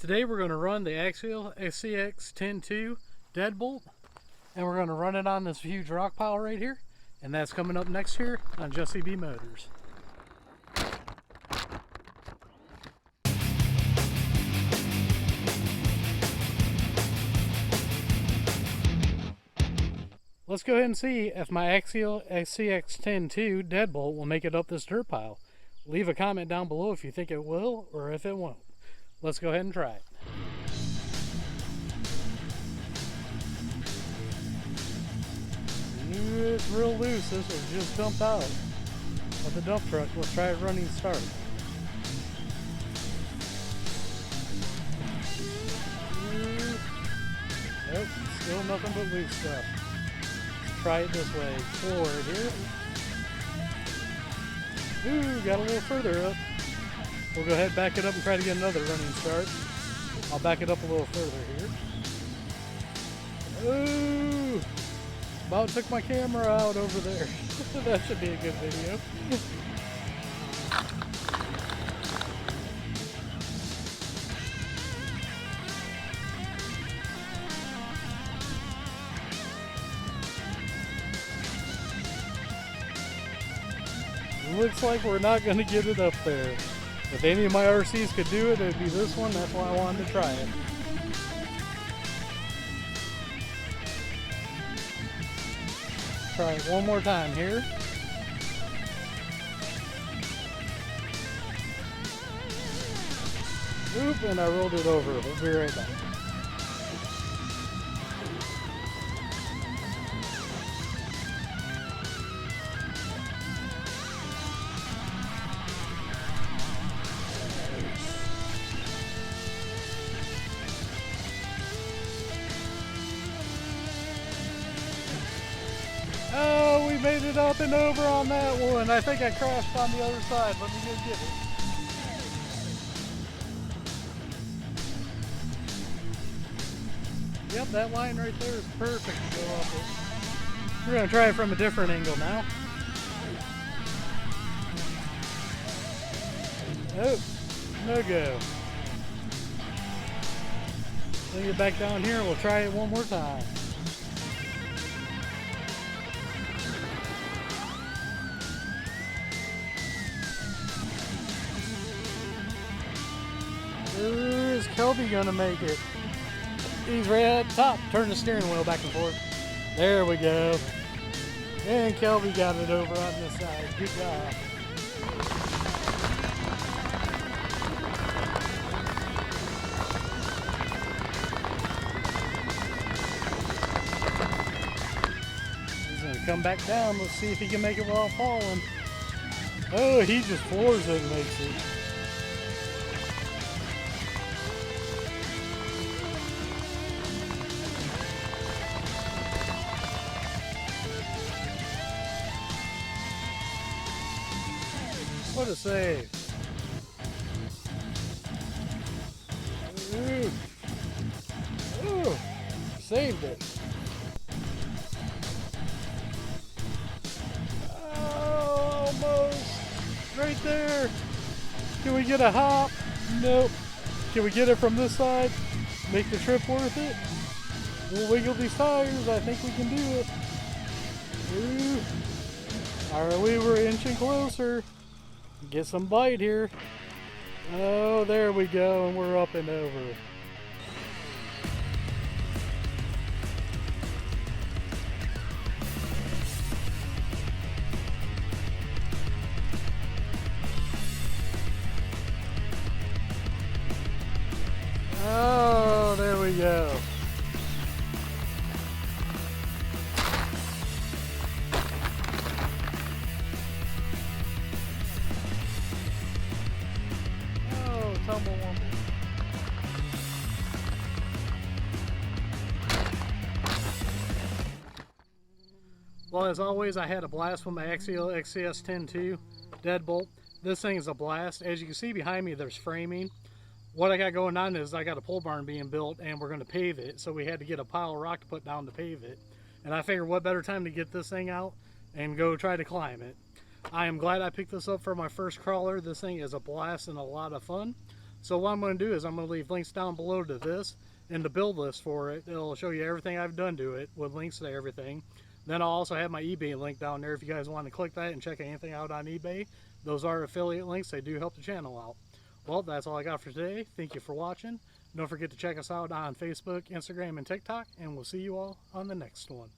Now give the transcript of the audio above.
Today we're going to run the Axial Scx10 deadbolt, and we're going to run it on this huge rock pile right here, and that's coming up next here on Jesse B Motors. Let's go ahead and see if my Axial Scx10 deadbolt will make it up this dirt pile. Leave a comment down below if you think it will or if it won't. Let's go ahead and try it. It's real loose. This was just dumped out of the dump truck. Let's try it running start. Nope, still nothing but loose stuff. Let's try it this way. Forward here. Ooh, got a little further up. We'll go ahead, back it up, and try to get another running start. I'll back it up a little further here. Ooh! About took my camera out over there. That should be a good video. Looks like we're not going to get it up there. If any of my RCs could do it, it'd be this one. That's why I wanted to try it. Try it one more time here. Oop, and I rolled it over. We'll be right back. Oh, we made it up and over on that one. I think I crashed on the other side. Let me go get it. Yep, that line right there is perfect to go up it. We're going to try it from a different angle now. Oh, no go. Bring it back down here and we'll try it one more time. Is Kelby gonna make it? He's right at the top. Turn the steering wheel back and forth. There we go. And Kelby got it over on this side. Good job. He's gonna come back down. Let's see if he can make it without falling. Oh, he just floors it and makes it. What a save. Ooh. Ooh. Saved it. Oh, almost. Right there. Can we get a hop? Nope. Can we get it from this side? Make the trip worth it? We'll wiggle these tires. I think we can do it. Ooh. Alright, we were inching closer. Get some bite here. Oh, there we go, and we're up and over. Oh, there we go. Tumble one. Well, as always, I had a blast with my Axial Scx10 deadbolt. This thing is a blast. As you can see behind me, there's framing. What I got going on is I got a pole barn being built and we're going to pave it. So we had to get a pile of rock to put down to pave it. And I figured what better time to get this thing out and go try to climb it. I am glad I picked this up for my first crawler. This thing is a blast and a lot of fun. So what I'm going to do is I'm going to leave links down below to this and the build list for it. It'll show you everything I've done to it with links to everything. Then I'll also have my eBay link down there if you guys want to click that and check anything out on eBay. Those are affiliate links. They do help the channel out. Well, that's all I got for today. Thank you for watching. Don't forget to check us out on Facebook, Instagram, and TikTok, and we'll see you all on the next one.